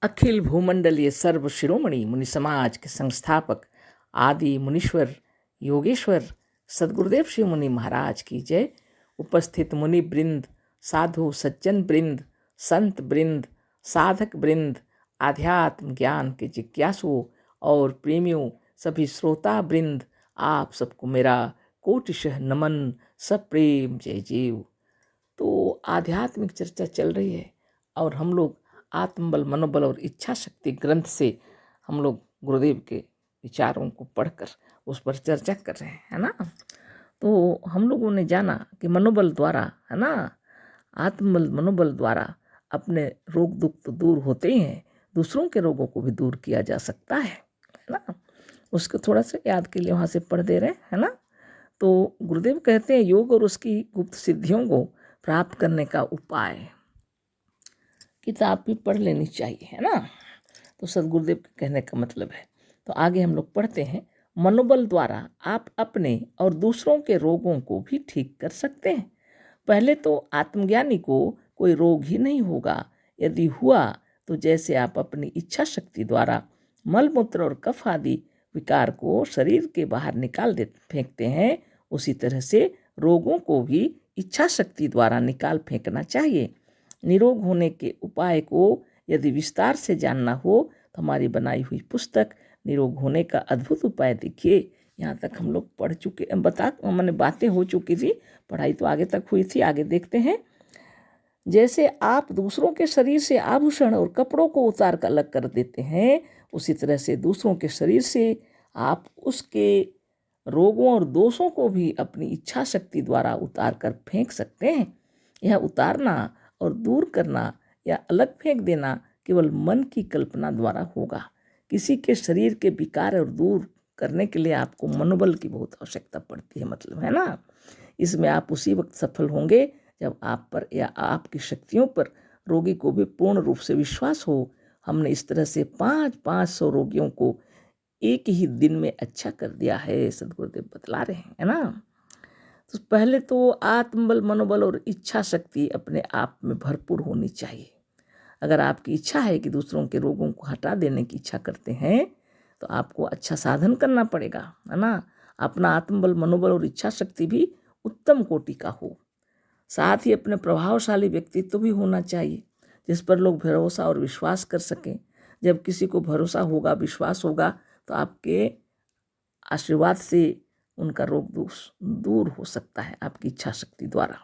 अखिल भूमंडलीय सर्व शिरोमणि मुनि समाज के संस्थापक आदि मुनीश्वर योगेश्वर सदगुरुदेव श्री मुनि महाराज की जय। उपस्थित मुनि वृंद, साधु सज्जन वृंद, संत वृंद, साधक वृंद, आध्यात्म ज्ञान के जिज्ञासुओं और प्रेमियों, सभी श्रोता वृंद, आप सबको मेरा कोटिशः नमन, सप्रेम जय जीव। तो आध्यात्मिक चर्चा चल रही है और हम लोग आत्मबल, मनोबल और इच्छा शक्ति ग्रंथ से हम लोग गुरुदेव के विचारों को पढ़कर उस पर चर्चा कर रहे हैं, है ना। तो हम लोगों ने जाना कि मनोबल द्वारा, है ना, आत्मबल मनोबल द्वारा अपने रोग दुख तो दूर होते ही हैं, दूसरों के रोगों को भी दूर किया जा सकता है ना। उसको थोड़ा सा याद के लिए वहाँ से पढ़ दे रहे हैं, है ना। तो गुरुदेव कहते हैं योग और उसकी गुप्त सिद्धियों को प्राप्त करने का उपाय, किताब भी पढ़ लेनी चाहिए, है ना। तो सदगुरुदेव के कहने का मतलब है। तो आगे हम लोग पढ़ते हैं, मनोबल द्वारा आप अपने और दूसरों के रोगों को भी ठीक कर सकते हैं। पहले तो आत्मज्ञानी को कोई रोग ही नहीं होगा। यदि हुआ तो जैसे आप अपनी इच्छा शक्ति द्वारा मलमूत्र और कफ आदि विकार को शरीर के बाहर निकाल दे फेंकते हैं, उसी तरह से रोगों को भी इच्छा शक्ति द्वारा निकाल फेंकना चाहिए। निरोग होने के उपाय को यदि विस्तार से जानना हो तो हमारी बनाई हुई पुस्तक निरोग होने का अद्भुत उपाय देखिए। यहाँ तक हम लोग पढ़ चुके, मैंने बातें हो चुकी थी, पढ़ाई तो आगे तक हुई थी। आगे देखते हैं, जैसे आप दूसरों के शरीर से आभूषण और कपड़ों को उतार कर अलग कर देते हैं, उसी तरह से दूसरों के शरीर से आप उसके रोगों और दोषों को भी अपनी इच्छा शक्ति द्वारा उतार कर फेंक सकते हैं। यह उतारना और दूर करना या अलग फेंक देना केवल मन की कल्पना द्वारा होगा। किसी के शरीर के विकार और दूर करने के लिए आपको मनोबल की बहुत आवश्यकता पड़ती है, मतलब, है ना। इसमें आप उसी वक्त सफल होंगे जब आप पर या आपकी शक्तियों पर रोगी को भी पूर्ण रूप से विश्वास हो। हमने इस तरह से 500 रोगियों को एक ही दिन में अच्छा कर दिया है, सदगुरुदेव बतला रहे हैं, है ना। तो पहले तो आत्मबल, मनोबल और इच्छा शक्ति अपने आप में भरपूर होनी चाहिए। अगर आपकी इच्छा है कि दूसरों के रोगों को हटा देने की इच्छा करते हैं तो आपको अच्छा साधन करना पड़ेगा, है ना। अपना आत्मबल, मनोबल और इच्छा शक्ति भी उत्तम कोटि का हो। साथ ही अपने प्रभावशाली व्यक्तित्व भी होना चाहिए जिस पर लोग भरोसा और विश्वास कर सकें। जब किसी को भरोसा होगा, विश्वास होगा, तो आपके आशीर्वाद से उनका रोग दूर हो सकता है आपकी इच्छा शक्ति द्वारा।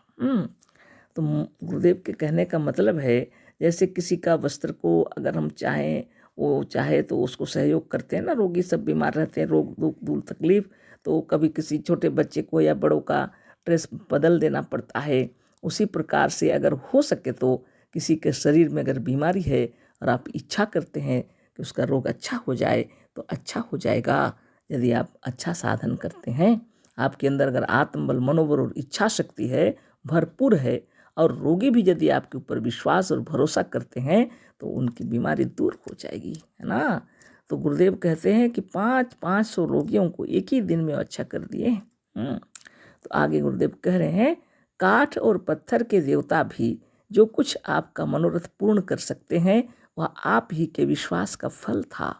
तो गुरुदेव के कहने का मतलब है, जैसे किसी का वस्त्र को अगर हम चाहें, वो चाहे तो उसको सहयोग करते हैं ना। रोगी सब बीमार रहते हैं, रोग दुख दूर तकलीफ, तो कभी किसी छोटे बच्चे को या बड़ों का ड्रेस बदल देना पड़ता है। उसी प्रकार से अगर हो सके तो किसी के शरीर में अगर बीमारी है और आप इच्छा करते हैं कि उसका रोग अच्छा हो जाए तो अच्छा हो जाएगा, यदि आप अच्छा साधन करते हैं। आपके अंदर अगर आत्मबल, मनोबल और इच्छा शक्ति है, भरपूर है, और रोगी भी यदि आपके ऊपर विश्वास और भरोसा करते हैं तो उनकी बीमारी दूर हो जाएगी, है ना। तो गुरुदेव कहते हैं कि 500 रोगियों को एक ही दिन में अच्छा कर दिए। तो आगे गुरुदेव कह रहे हैं, काठ और पत्थर के देवता भी जो कुछ आपका मनोरथ पूर्ण कर सकते हैं वह आप ही के विश्वास का फल था।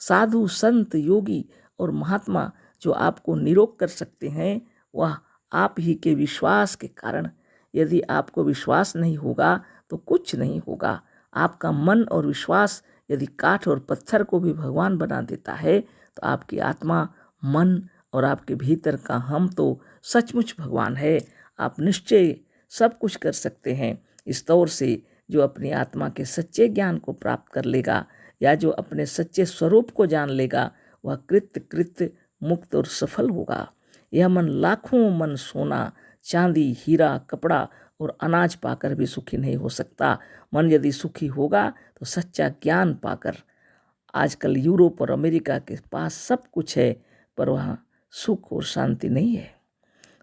साधु, संत, योगी और महात्मा जो आपको निरोग कर सकते हैं वह आप ही के विश्वास के कारण। यदि आपको विश्वास नहीं होगा तो कुछ नहीं होगा। आपका मन और विश्वास यदि काठ और पत्थर को भी भगवान बना देता है तो आपकी आत्मा, मन और आपके भीतर का हम तो सचमुच भगवान है। आप निश्चय सब कुछ कर सकते हैं। इस तौर से जो अपनी आत्मा के सच्चे ज्ञान को प्राप्त कर लेगा या जो अपने सच्चे स्वरूप को जान लेगा वह कृत्य मुक्त और सफल होगा। यह मन लाखों मन सोना, चांदी, हीरा, कपड़ा और अनाज पाकर भी सुखी नहीं हो सकता। मन यदि सुखी होगा तो सच्चा ज्ञान पाकर। आजकल यूरोप और अमेरिका के पास सब कुछ है पर वहाँ सुख और शांति नहीं है।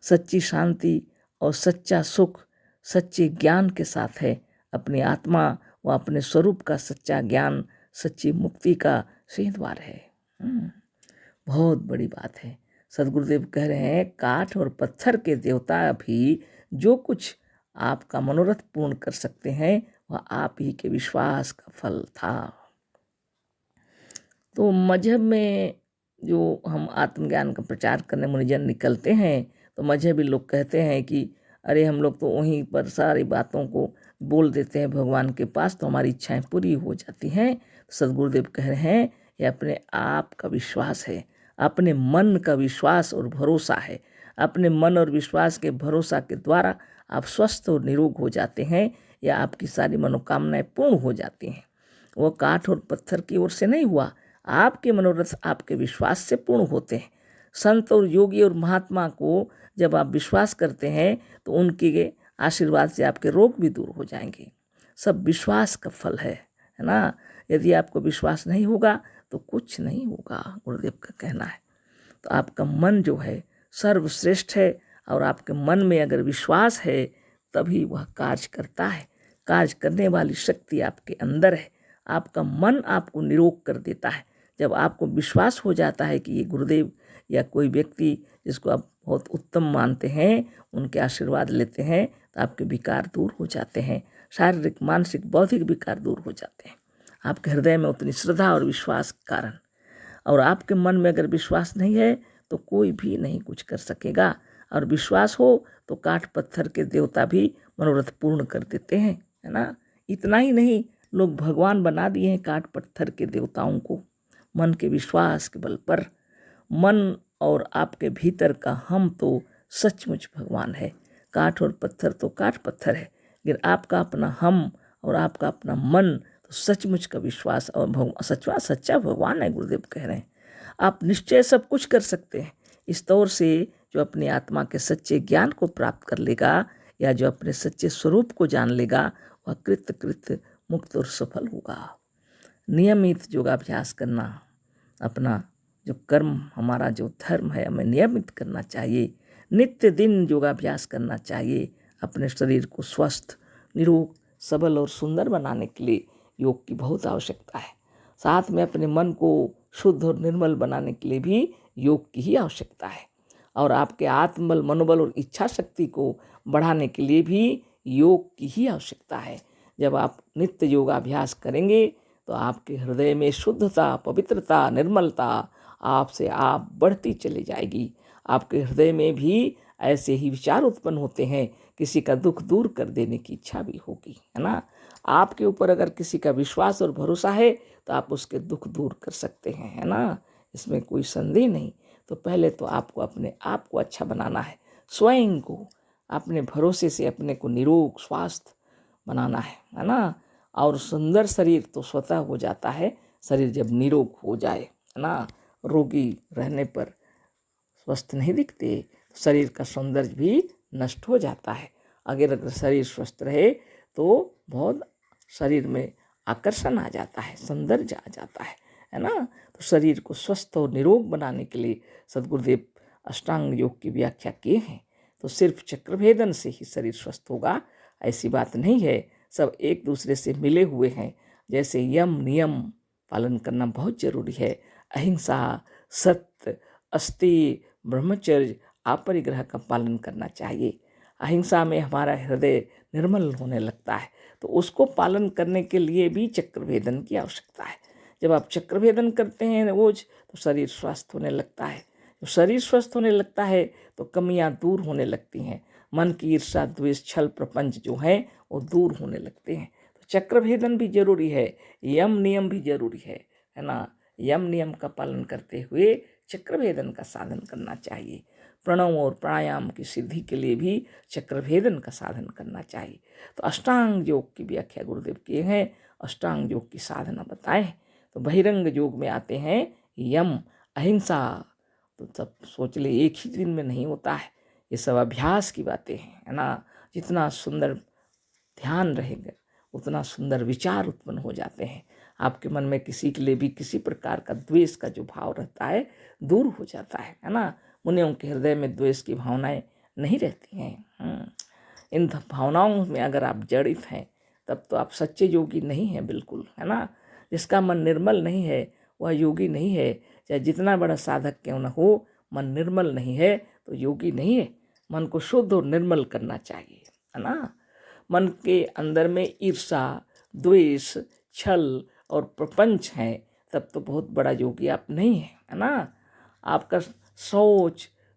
सच्ची शांति और सच्चा सुख सच्चे ज्ञान के साथ है। अपनी आत्मा व अपने स्वरूप का सच्चा ज्ञान सच्ची मुक्ति का सिंह द्वार है। बहुत बड़ी बात है। सदगुरुदेव कह रहे हैं, काठ और पत्थर के देवता भी जो कुछ आपका मनोरथ पूर्ण कर सकते हैं वह आप ही के विश्वास का फल था। तो मजहब में जो हम आत्मज्ञान का प्रचार करने मुनिजन निकलते हैं तो मजहबी लोग कहते हैं कि अरे हम लोग तो वहीं पर सारी बातों को बोल देते हैं भगवान के पास तो हमारी इच्छाएं पूरी हो जाती हैं। तो सदगुरुदेव कह रहे हैं ये अपने आप का विश्वास है, अपने मन का विश्वास और भरोसा है। अपने मन और विश्वास के भरोसा के द्वारा आप स्वस्थ और निरोग हो जाते हैं या आपकी सारी मनोकामनाएं पूर्ण हो जाती हैं। वो काठ और पत्थर की ओर से नहीं हुआ, आपके मनोरथ आपके विश्वास से पूर्ण होते हैं। संत और योगी और महात्मा को जब आप विश्वास करते हैं तो उनके आशीर्वाद से आपके रोग भी दूर हो जाएंगे। सब विश्वास का फल है ना। यदि आपको विश्वास नहीं होगा तो कुछ नहीं होगा, गुरुदेव का कहना है। तो आपका मन जो है सर्वश्रेष्ठ है और आपके मन में अगर विश्वास है तभी वह कार्य करता है। कार्य करने वाली शक्ति आपके अंदर है। आपका मन आपको निरोग कर देता है। जब आपको विश्वास हो जाता है कि ये गुरुदेव या कोई व्यक्ति जिसको आप बहुत उत्तम मानते हैं उनके आशीर्वाद लेते हैं तो आपके विकार दूर हो जाते हैं। शारीरिक, मानसिक, बौद्धिक विकार दूर हो जाते हैं आपके हृदय में उतनी श्रद्धा और विश्वास के कारण। और आपके मन में अगर विश्वास नहीं है तो कोई भी नहीं कुछ कर सकेगा। और विश्वास हो तो काठ पत्थर के देवता भी मनोरथ पूर्ण कर देते हैं, है ना। इतना ही नहीं, लोग भगवान बना दिए हैं काठ पत्थर के देवताओं को, मन के विश्वास के बल पर। मन और आपके भीतर का हम तो सचमुच भगवान है। काठ और पत्थर तो काठ पत्थर है, लेकिन आपका अपना हम और आपका अपना मन तो सचमुच का विश्वास और सच्चा भगवान है। गुरुदेव कह रहे हैं आप निश्चय सब कुछ कर सकते हैं। इस तौर से जो अपनी आत्मा के सच्चे ज्ञान को प्राप्त कर लेगा या जो अपने सच्चे स्वरूप को जान लेगा वह कृत मुक्त और सफल होगा। नियमित योगाभ्यास करना, अपना जो कर्म, हमारा जो धर्म है हमें नियमित करना चाहिए। नित्य दिन योगाभ्यास करना चाहिए। अपने शरीर को स्वस्थ, निरोग, सबल और सुंदर बनाने के लिए योग की बहुत आवश्यकता है। साथ में अपने मन को शुद्ध और निर्मल बनाने के लिए भी योग की ही आवश्यकता है। और आपके आत्मबल, मनोबल और इच्छा शक्ति को बढ़ाने के लिए भी योग की ही आवश्यकता है। जब आप नित्य योगाभ्यास करेंगे तो आपके हृदय में शुद्धता, पवित्रता, निर्मलता आपसे आप बढ़ती चली जाएगी। आपके हृदय में भी ऐसे ही विचार उत्पन्न होते हैं, किसी का दुख दूर कर देने की इच्छा भी होगी, है ना। आपके ऊपर अगर किसी का विश्वास और भरोसा है तो आप उसके दुख दूर कर सकते हैं, है ना। इसमें कोई संदेह नहीं। तो पहले तो आपको अपने आप को अच्छा बनाना है, स्वयं को अपने भरोसे से अपने को निरोग स्वास्थ्य बनाना है ना। और सुंदर शरीर तो स्वतः हो जाता है, शरीर जब निरोग हो जाए, है ना। रोगी रहने पर स्वस्थ नहीं दिखते, शरीर का सौंदर्य भी नष्ट हो जाता है। अगर शरीर स्वस्थ रहे तो बहुत शरीर में आकर्षण आ जाता है, सौंदर्य आ जाता है ना। तो शरीर को स्वस्थ और निरोग बनाने के लिए सद्गुरुदेव अष्टांग योग की व्याख्या किए हैं। तो सिर्फ चक्रभेदन से ही शरीर स्वस्थ होगा ऐसी बात नहीं है। सब एक दूसरे से मिले हुए हैं। जैसे यम नियम पालन करना बहुत जरूरी है। अहिंसा, सत्य, अस्तेय, ब्रह्मचर्य, अपरिग्रह का पालन करना चाहिए। अहिंसा में हमारा हृदय निर्मल होने लगता है, तो उसको पालन करने के लिए भी चक्रभेदन की आवश्यकता है। जब आप चक्रभेदन करते हैं रोज तो शरीर स्वस्थ होने लगता है। जब शरीर स्वस्थ होने लगता है तो कमियां दूर होने लगती हैं। मन की ईर्ष्या, द्वेष, छल, प्रपंच जो है वो दूर होने लगते हैं। तो चक्रभेदन भी जरूरी है, यम नियम भी जरूरी है ना। यम नियम का पालन करते हुए चक्रभेदन का साधन करना चाहिए। प्रणव और प्राणायाम की सिद्धि के लिए भी चक्रभेदन का साधन करना चाहिए। तो अष्टांग योग की व्याख्या गुरुदेव किए हैं, अष्टांग योग की साधना बताए। तो बहिरंग योग में आते हैं यम, अहिंसा। तो सब सोच ले एक ही दिन में नहीं होता है, ये सब अभ्यास की बातें हैं, है ना। जितना सुंदर ध्यान रहेगा उतना सुंदर विचार उत्पन्न हो जाते हैं। आपके मन में किसी के लिए भी किसी प्रकार का द्वेष का जो भाव रहता है दूर हो जाता है ना। मुनियों के हृदय में द्वेष की भावनाएं नहीं रहती हैं। इन भावनाओं में अगर आप जड़ित हैं तब तो आप सच्चे योगी नहीं हैं, बिल्कुल, है ना। जिसका मन निर्मल नहीं है वह योगी नहीं है। चाहे जितना बड़ा साधक क्यों न हो, मन निर्मल नहीं है तो योगी नहीं है। मन को शुद्ध और निर्मल करना चाहिए, है ना। मन के अंदर में ईर्ष्या, द्वेष, छल और प्रपंच है तब तो बहुत बड़ा योगी आप नहीं है ना। आपका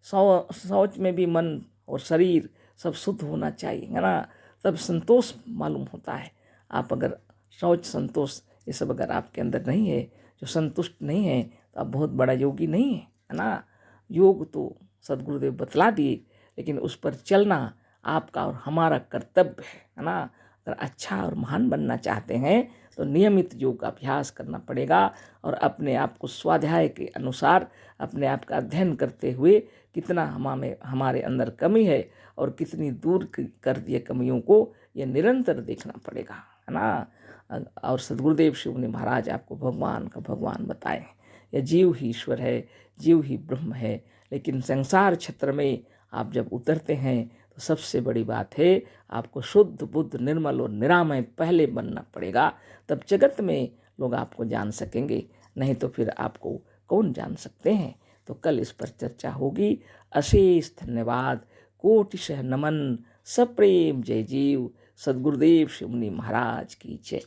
सोच में भी मन और शरीर सब शुद्ध होना चाहिए, है ना, तब संतोष मालूम होता है। आप अगर सोच संतोष ये सब अगर आपके अंदर नहीं है, जो संतुष्ट नहीं है, तो आप बहुत बड़ा योगी नहीं है ना। योग तो सदगुरुदेव बतला दिए, लेकिन उस पर चलना आपका और हमारा कर्तव्य है ना। अगर अच्छा और महान बनना चाहते हैं तो नियमित योग का अभ्यास करना पड़ेगा और अपने आप को स्वाध्याय के अनुसार अपने आप का अध्ययन करते हुए कितना हमारे अंदर कमी है और कितनी दूर कर दिए कमियों को, ये निरंतर देखना पड़ेगा, है ना। और सदगुरुदेव शिव मुनि महाराज आपको भगवान का भगवान बताए। यह जीव ही ईश्वर है, जीव ही ब्रह्म है। लेकिन संसार क्षेत्र में आप जब उतरते हैं तो सबसे बड़ी बात है, आपको शुद्ध बुद्ध निर्मल और निरामय पहले बनना पड़ेगा, तब जगत में लोग आपको जान सकेंगे, नहीं तो फिर आपको कौन जान सकते हैं। तो कल इस पर चर्चा होगी। अशेष धन्यवाद, कोटिशः नमन, सप्रेम जय जीव। सद्गुरुदेव शिव मुनि महाराज की जय।